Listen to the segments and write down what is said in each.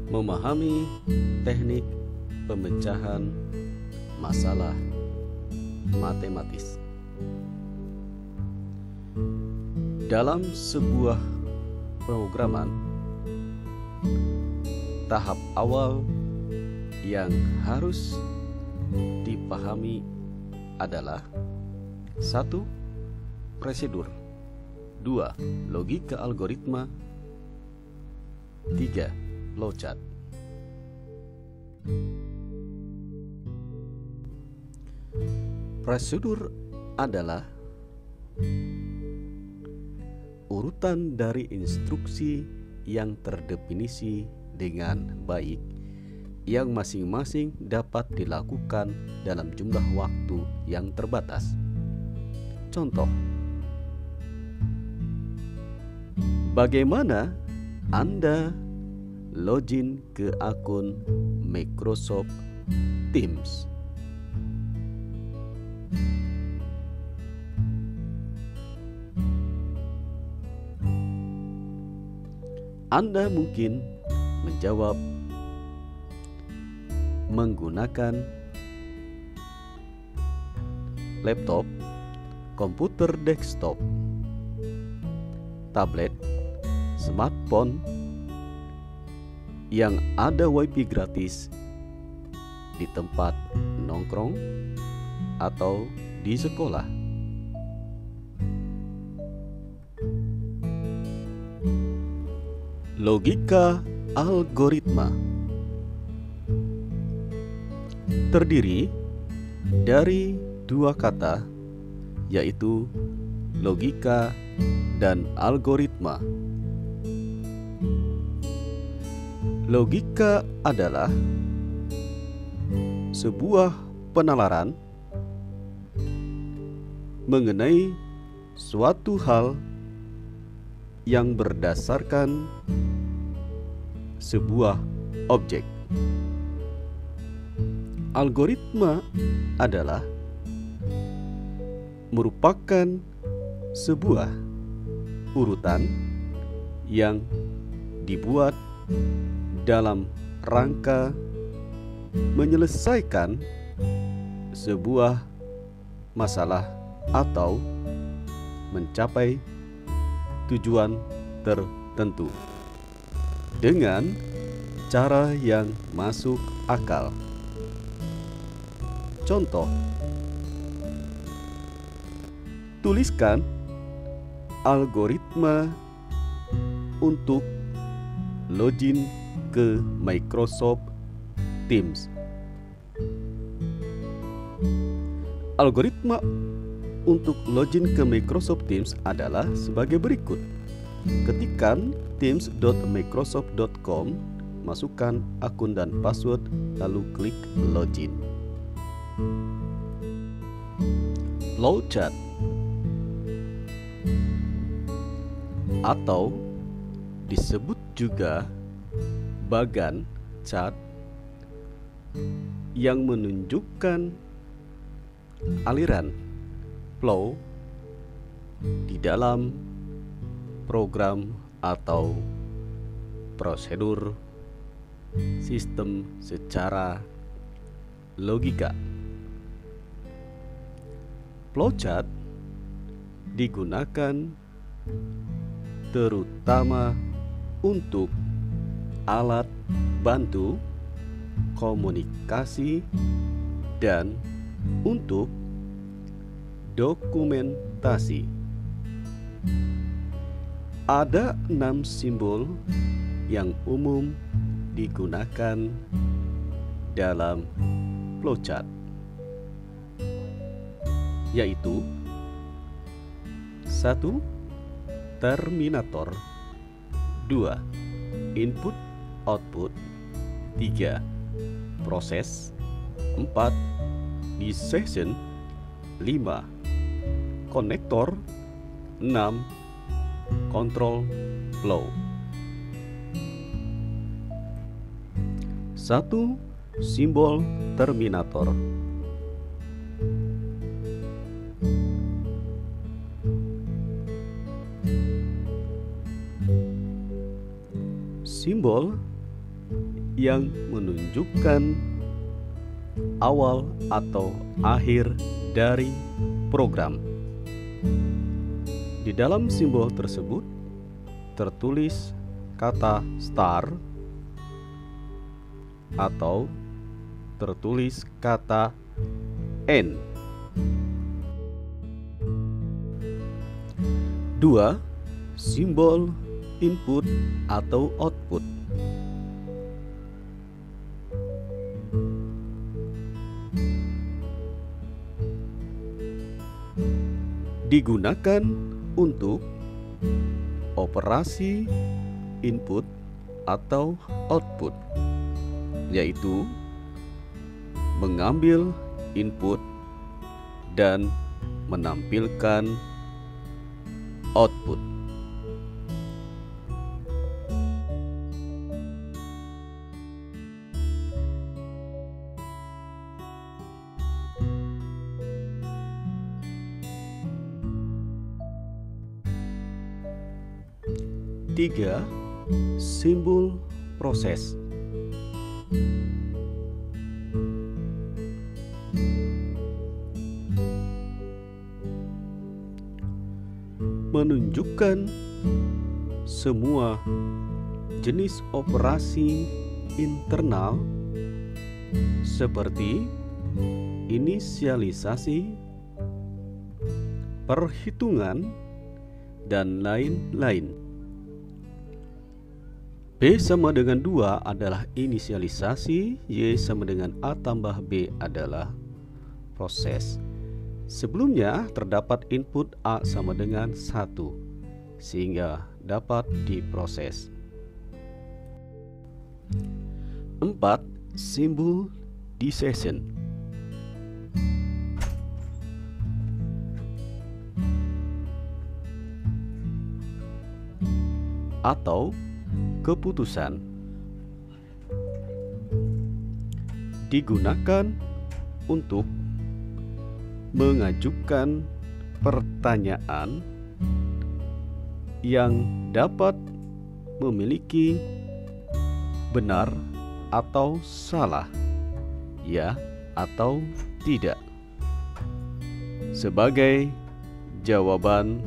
Memahami teknik pemecahan masalah matematis. Dalam sebuah programan, tahap awal yang harus dipahami adalah 1. Prosedur, 2. Logika algoritma, 3. Flowchart. Prosedur adalah urutan dari instruksi yang terdefinisi dengan baik yang masing-masing dapat dilakukan dalam jumlah waktu yang terbatas. Contoh, bagaimana Anda login ke akun Microsoft Teams? Anda mungkin menjawab menggunakan laptop, komputer desktop, tablet, smartphone yang ada WiFi gratis di tempat nongkrong atau di sekolah. Logika algoritma terdiri dari dua kata, yaitu logika dan algoritma. Logika adalah sebuah penalaran mengenai suatu hal yang berdasarkan sebuah objek. Algoritma adalah merupakan sebuah urutan yang dibuat dalam rangka menyelesaikan sebuah masalah atau mencapai tujuan tertentu dengan cara yang masuk akal. Contoh, tuliskan algoritma untuk login ke Microsoft Teams. Algoritma untuk login ke Microsoft Teams adalah sebagai berikut. Ketikkan teams.microsoft.com, masukkan akun dan password, lalu klik login. Flowchart atau disebut juga bagan chart yang menunjukkan aliran flow di dalam program atau prosedur sistem secara logika. Flowchart digunakan terutama untuk alat bantu komunikasi dan untuk dokumentasi. Ada 6 simbol yang umum digunakan dalam flowchart, yaitu 1. Terminator, 2. Input output, 3. Proses, 4. Decision, 5. Konektor, 6. Control flow. 1. Simbol terminator. Simbol yang menunjukkan awal atau akhir dari program. Di dalam simbol tersebut tertulis kata start atau tertulis kata end. 2. Simbol input atau output. Digunakan untuk operasi input atau output, yaitu mengambil input dan menampilkan output. Tiga, simbol proses. Menunjukkan semua jenis operasi internal seperti inisialisasi, perhitungan, dan lain-lain. B sama dengan 2 adalah inisialisasi, Y sama dengan A tambah B adalah proses. Sebelumnya terdapat input A sama dengan 1, sehingga dapat diproses. 4. Simbol decision atau keputusan. Digunakan untuk mengajukan pertanyaan yang dapat memiliki benar atau salah, ya atau tidak, sebagai jawaban.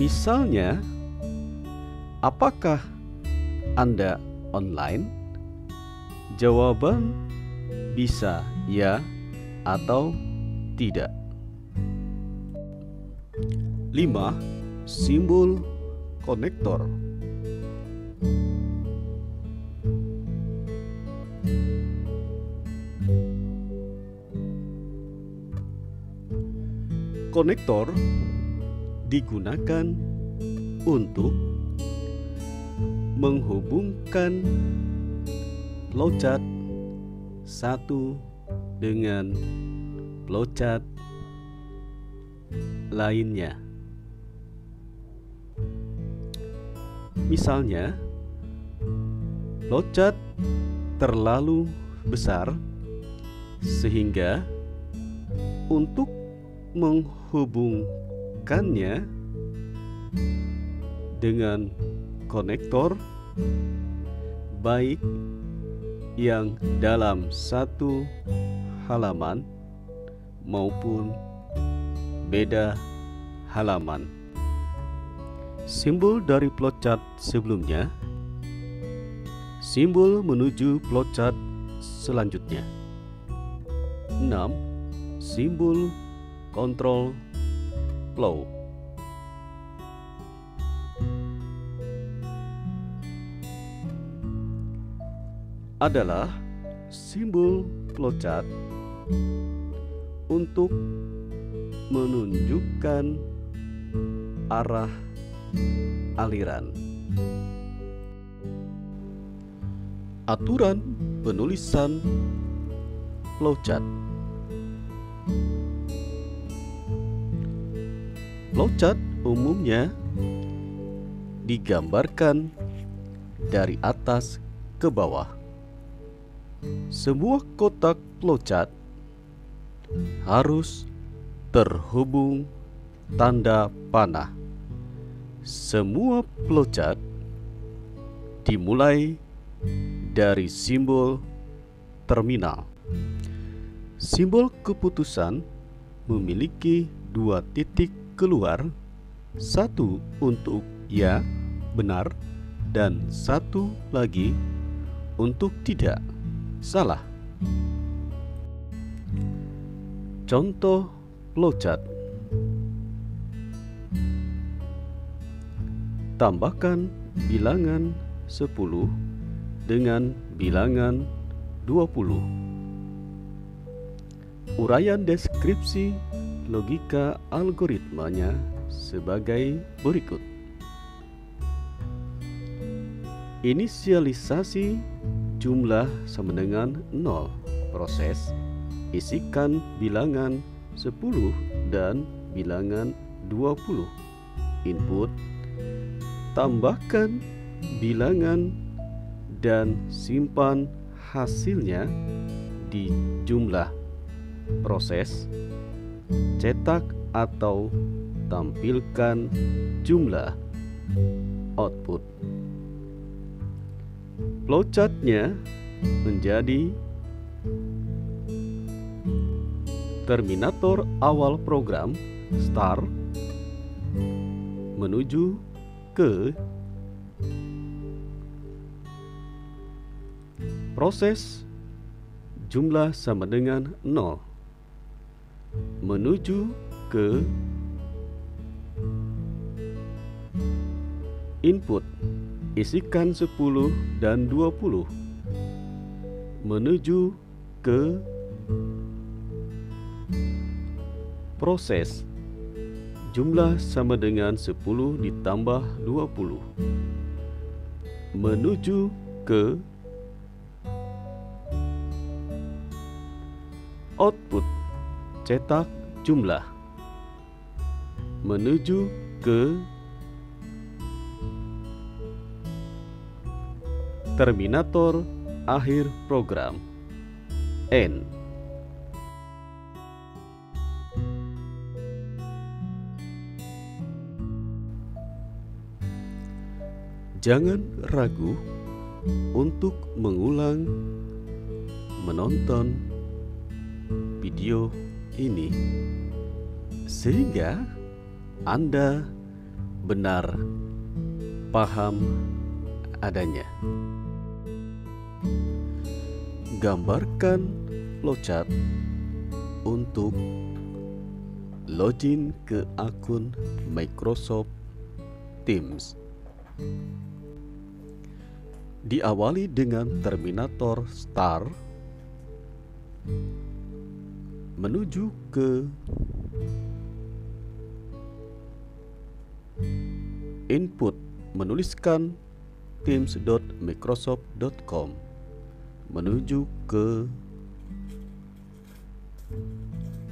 Misalnya, apakah Anda online? Jawaban bisa ya atau tidak. 5. Simbol konektor. Konektor digunakan untuk menghubungkan flowchart satu dengan flowchart lainnya. Misalnya, flowchart terlalu besar sehingga untuk menghubungkannya dengan konektor, baik yang dalam satu halaman maupun beda halaman. Simbol dari flowchart sebelumnya, simbol menuju flowchart selanjutnya. 6. Simbol control flow. Adalah simbol flowchart untuk menunjukkan arah aliran. Aturan penulisan flowchart. Flowchart umumnya digambarkan dari atas ke bawah. Semua kotak flowchart harus terhubung tanda panah. Semua flowchart dimulai dari simbol terminal. Simbol keputusan memiliki dua titik keluar, satu untuk ya, benar, dan satu lagi untuk tidak, salah. Contoh flowchart. Tambahkan bilangan 10 dengan bilangan 20. Uraian deskripsi logika algoritmanya sebagai berikut. Inisialisasi jumlah sama dengan 0. Proses isikan bilangan 10 dan bilangan 20. Input tambahkan bilangan dan simpan hasilnya di jumlah. Proses cetak atau tampilkan jumlah. Output flowchartnya menjadi terminator awal program start menuju ke proses jumlah sama dengan 0 menuju ke input isikan 10 dan 20 menuju ke proses jumlah sama dengan 10 ditambah 20 menuju ke output cetak jumlah menuju ke terminator akhir program N. Jangan ragu untuk mengulang menonton video ini sehingga Anda benar paham adanya. Gambarkan flowchart untuk login ke akun Microsoft Teams. Diawali dengan terminator start menuju ke input, menuliskan teams.microsoft.com menuju ke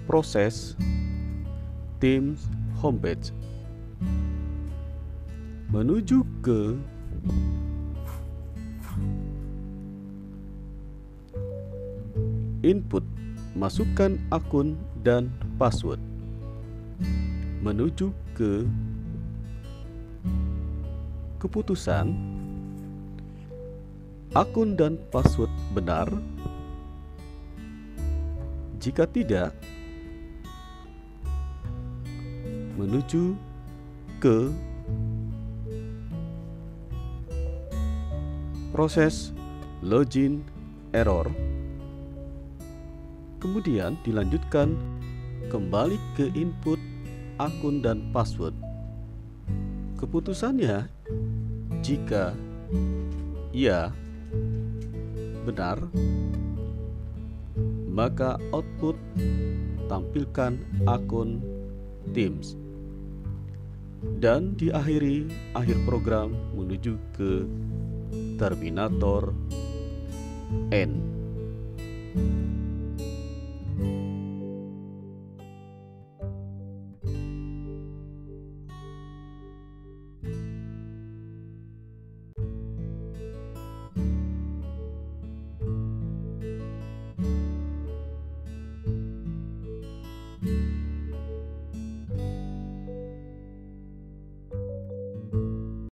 proses Teams homepage menuju ke input, masukkan akun dan password menuju ke keputusan akun dan password benar. Jika tidak, menuju ke proses login error. Kemudian dilanjutkan kembali ke input akun dan password. Keputusannya, jika ya benar, maka output tampilkan akun Teams dan diakhiri akhir program menuju ke terminator N.